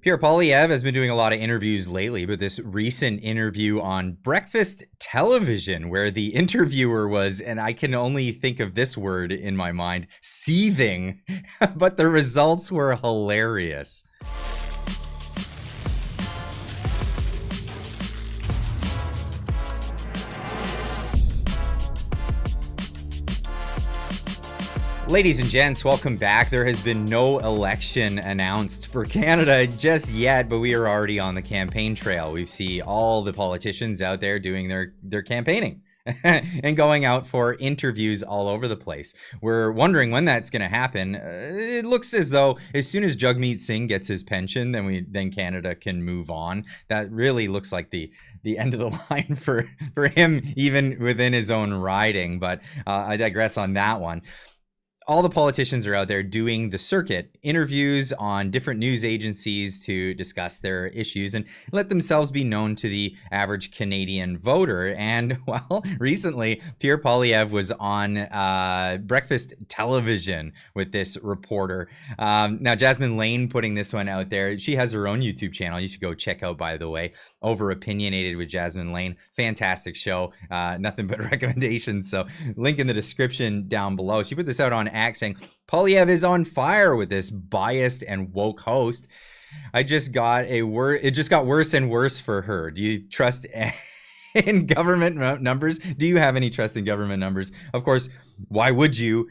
Pierre Poilievre has been doing a lot of interviews lately, but this recent interview on breakfast television, where the interviewer was, and I can only think of this word in my mind, seething, but the results were hilarious. Ladies and gents, welcome back. There has been no election announced for Canada just yet, but we are already on the campaign trail. We see all the politicians out there doing their campaigning and going out for interviews all over the place. We're wondering when that's going to happen. It looks as though as soon as Jagmeet Singh gets his pension, then Canada can move on. That really looks like the end of the line for him, even within his own riding. But I digress on that one. All the politicians are out there doing the circuit, interviews on different news agencies to discuss their issues and let themselves be known to the average Canadian voter. And, well, recently, Pierre Poilievre was on breakfast television with this reporter. Now, Jasmin Laine putting this one out there. She has her own YouTube channel. You should go check out, by the way, over Opinionated with Jasmin Laine. Fantastic show. Nothing but recommendations. So link in the description down below. She put this out on X saying Poilievre is on fire with this biased and woke host. It just got worse and worse for her. Do you trust in government numbers? Do you have any trust in government numbers? Of course, why would you?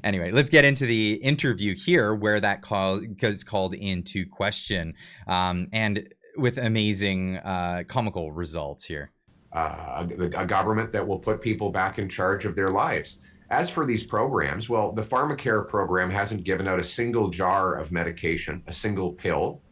Anyway, let's get into the interview here where that is called into question, and with amazing comical results here. A government that will put people back in charge of their lives. As for these programs, well, the pharmacare program hasn't given out a single jar of medication, a single pill.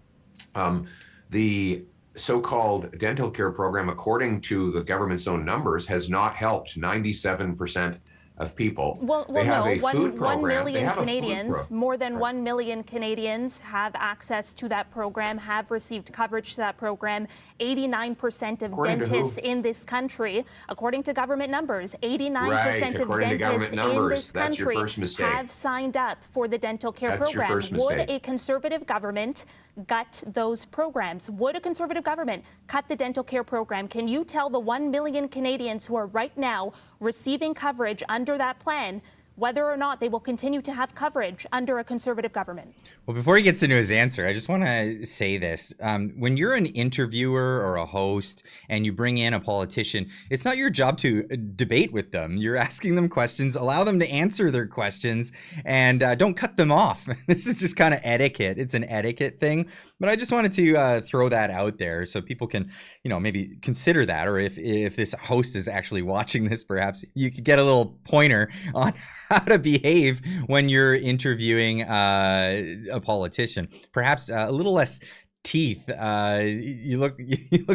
The so-called dental care program, according to the government's own numbers, has not helped 97% of people. Well, no, 1 million Canadians, more than 1 million Canadians have access to that program, have received coverage to that program. 89% of dentists in this country, according to government numbers, 89% of dentists in this country have signed up for the dental care program. Would a conservative government gut those programs? Would a conservative government cut the dental care program? Can you tell the 1 million Canadians who are right now receiving coverage under that plan whether or not they will continue to have coverage under a conservative government? Well, before he gets into his answer, I just want to say this. When you're an interviewer or a host and you bring in a politician, it's not your job to debate with them. You're asking them questions, allow them to answer their questions, and don't cut them off. This is just kind of etiquette. It's an etiquette thing. But I just wanted to throw that out there so people can, maybe consider that. Or if this host is actually watching this, perhaps you could get a little pointer on how to behave when you're interviewing a politician. Perhaps a little less teeth. You look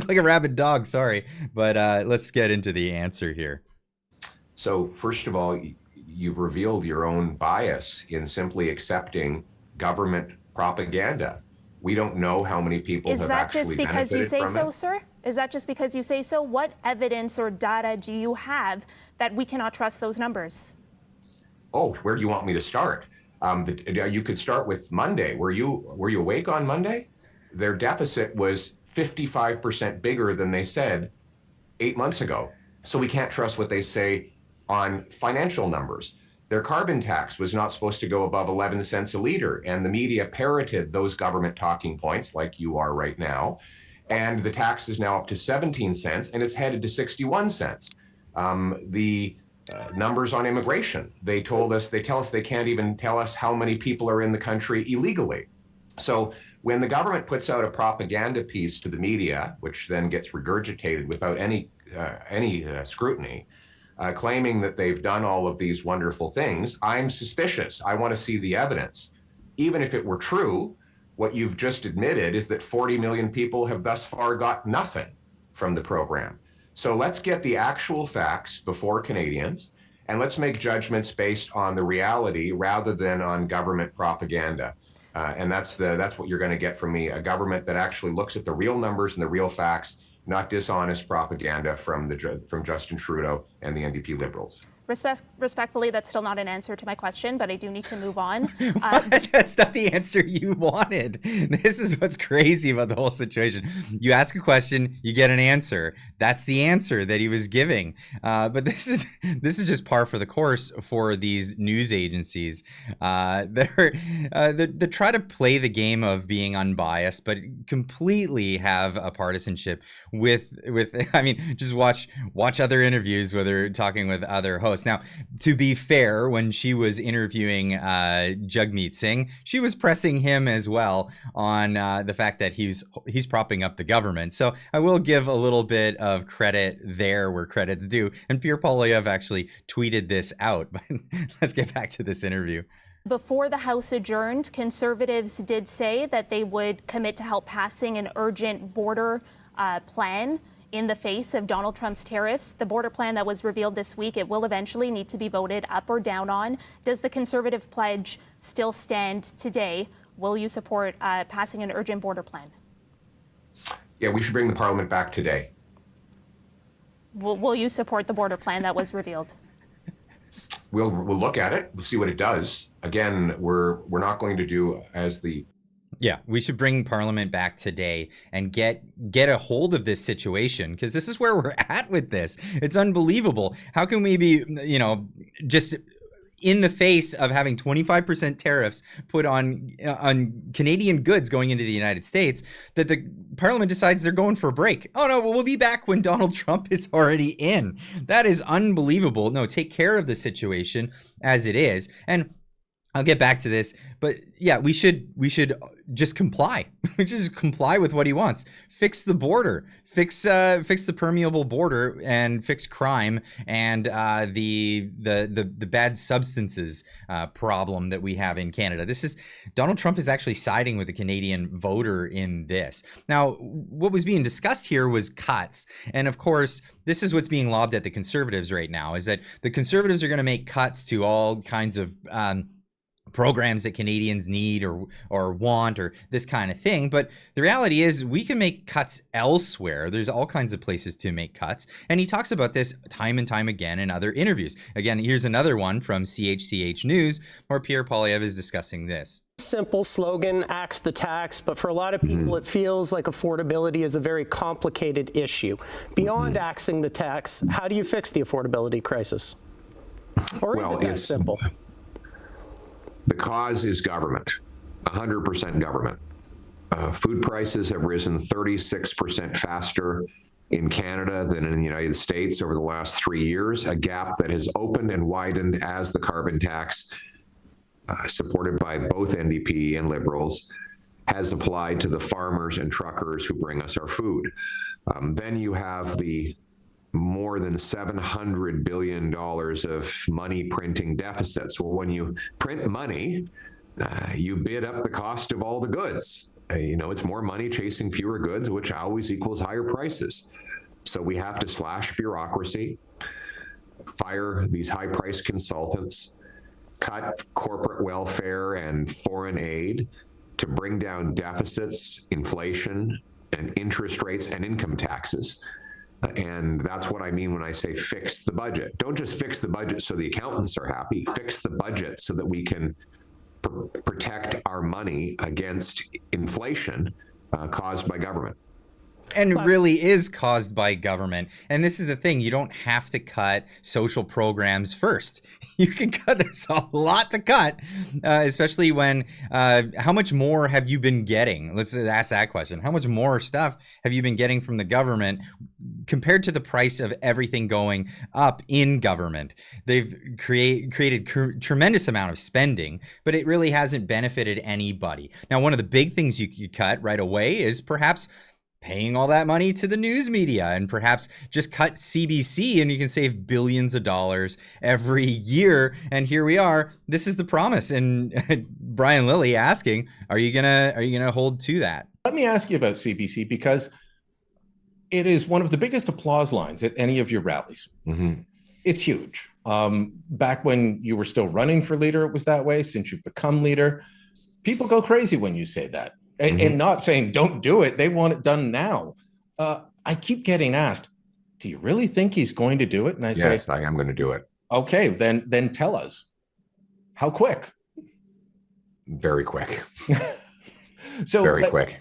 like a rabid dog. Sorry, but let's get into the answer here. So first of all, you've revealed your own bias in simply accepting government propaganda. We don't know how many people have actually benefited from it. Is that just because you say so, sir? Is that just because you say so? What evidence or data do you have that we cannot trust those numbers? Oh, where do you want me to start? You could start with Monday. Were you awake on Monday? Their deficit was 55% bigger than they said 8 months ago. So we can't trust what they say on financial numbers. Their carbon tax was not supposed to go above 11 cents a liter, and the media parroted those government talking points like you are right now. And the tax is now up to 17 cents, and it's headed to 61 cents. Numbers on immigration. They tell us they can't even tell us how many people are in the country illegally. So when the government puts out a propaganda piece to the media, which then gets regurgitated without any scrutiny, claiming that they've done all of these wonderful things, I'm suspicious. I want to see the evidence. Even if it were true, what you've just admitted is that 40 million people have thus far got nothing from the program. So let's get the actual facts before Canadians, and let's make judgments based on the reality rather than on government propaganda. And that's what you're going to get from me, a government that actually looks at the real numbers and the real facts, not dishonest propaganda from Justin Trudeau and the NDP Liberals. Respectfully, that's still not an answer to my question, but I do need to move on. That's not the answer you wanted. This is what's crazy about the whole situation. You ask a question, you get an answer. That's the answer that he was giving. But this is just par for the course for these news agencies that try to play the game of being unbiased, but completely have a partisanship with. I mean, just watch other interviews where they're talking with other hosts. Now, to be fair, when she was interviewing Jagmeet Singh, she was pressing him as well on the fact that he's propping up the government. So I will give a little bit of credit there where credit's due. And Pierre Poilievre actually tweeted this out. But let's get back to this interview. Before the House adjourned, Conservatives did say that they would commit to help passing an urgent border plan in the face of Donald Trump's tariffs. The border plan that was revealed this week, it will eventually need to be voted up or down on. Does the Conservative pledge still stand today? Will you support passing an urgent border plan? Yeah, we should bring the Parliament back today. Will you support the border plan that was revealed? We'll look at it. We'll see what it does. Again, we're not going to do as the Yeah, we should bring Parliament back today and get a hold of this situation, because this is where we're at with this. It's unbelievable. How can we be, just in the face of having 25% tariffs put on Canadian goods going into the United States, that the Parliament decides they're going for a break? Oh no, we'll be back when Donald Trump is already in. That is unbelievable. No, take care of the situation as it is. And I'll get back to this, but yeah, we should just comply. We just comply with what he wants. Fix the border, fix the permeable border, and fix crime and the bad substances problem that we have in Canada. Donald Trump is actually siding with the Canadian voter in this. Now, what was being discussed here was cuts, and of course, this is what's being lobbed at the Conservatives right now: is that the Conservatives are going to make cuts to all kinds of programs that Canadians need or want, or this kind of thing. But the reality is we can make cuts elsewhere. There's all kinds of places to make cuts. And he talks about this time and time again in other interviews. Again, here's another one from CHCH News where Pierre Poilievre is discussing this. Simple slogan, axe the tax, but for a lot of people it feels like affordability is a very complicated issue. Beyond axing the tax, how do you fix the affordability crisis? Or is it that simple? The cause is government, 100% government. Food prices have risen 36% faster in Canada than in the United States over the last 3 years, a gap that has opened and widened as the carbon tax, supported by both NDP and Liberals, has applied to the farmers and truckers who bring us our food. Then you have the more than $700 billion of money printing deficits. Well, when you print money, you bid up the cost of all the goods. It's more money chasing fewer goods, which always equals higher prices. So we have to slash bureaucracy, fire these high-priced consultants, cut corporate welfare and foreign aid to bring down deficits, inflation, and interest rates and income taxes. And that's what I mean when I say fix the budget. Don't just fix the budget so the accountants are happy. Fix the budget so that we can protect our money against inflation caused by government. And really is caused by government. And this is the thing, you don't have to cut social programs first. You can cut, there's a lot to cut, especially when, how much more have you been getting? Let's ask that question. How much more stuff have you been getting from the government compared to the price of everything going up in government? They've created tremendous amount of spending, but it really hasn't benefited anybody. Now, one of the big things you could cut right away is perhaps paying all that money to the news media, and perhaps just cut CBC and you can save billions of dollars every year. And here we are. This is the promise. And Brian Lilley asking, are you gonna hold to that? Let me ask you about CBC, because it is one of the biggest applause lines at any of your rallies. Mm-hmm. It's huge. Back when you were still running for leader, it was that way. Since you've become leader, people go crazy when you say that. And not saying don't do it. They want it done now. I keep getting asked, do you really think he's going to do it? And I say, yes, I am going to do it. Okay, then tell us. How quick? Very quick. So very quick.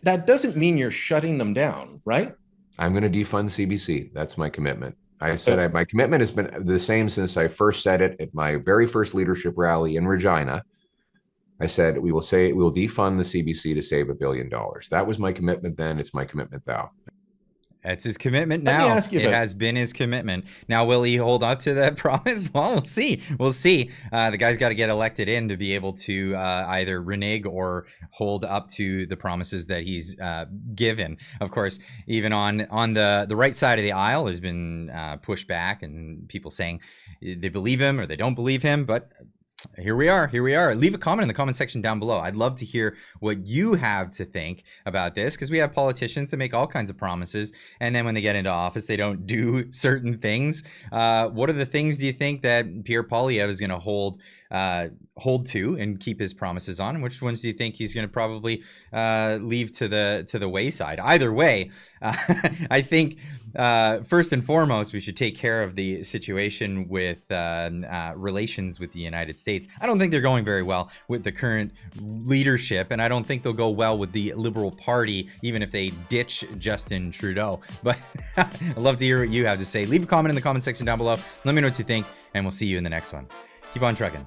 That doesn't mean you're shutting them down, right? I'm going to defund CBC. That's my commitment. I said my commitment has been the same since I first said it at my very first leadership rally in Regina. I said we will defund the CBC to save $1 billion. That was my commitment then. It's my commitment now. That's his commitment now. Let me ask you it has been his commitment. Now, will he hold up to that promise? Well, we'll see. We'll see. The guy's got to get elected in to be able to either renege or hold up to the promises that he's given. Of course, even on the right side of the aisle, there's been pushback and people saying they believe him or they don't believe him, but here we are. Leave a comment in the comment section down below. I'd love to hear what you have to think about this, because we have politicians that make all kinds of promises, and then when they get into office, they don't do certain things. What are the things do you think that Pierre Poilievre is going to hold to and keep his promises on? And which ones do you think he's going to probably leave to the wayside? Either way, I think first and foremost, we should take care of the situation with relations with the United States. I don't think they're going very well with the current leadership, and I don't think they'll go well with the Liberal Party, even if they ditch Justin Trudeau. But I'd love to hear what you have to say. Leave a comment in the comment section down below. Let me know what you think, and we'll see you in the next one. Keep on trucking.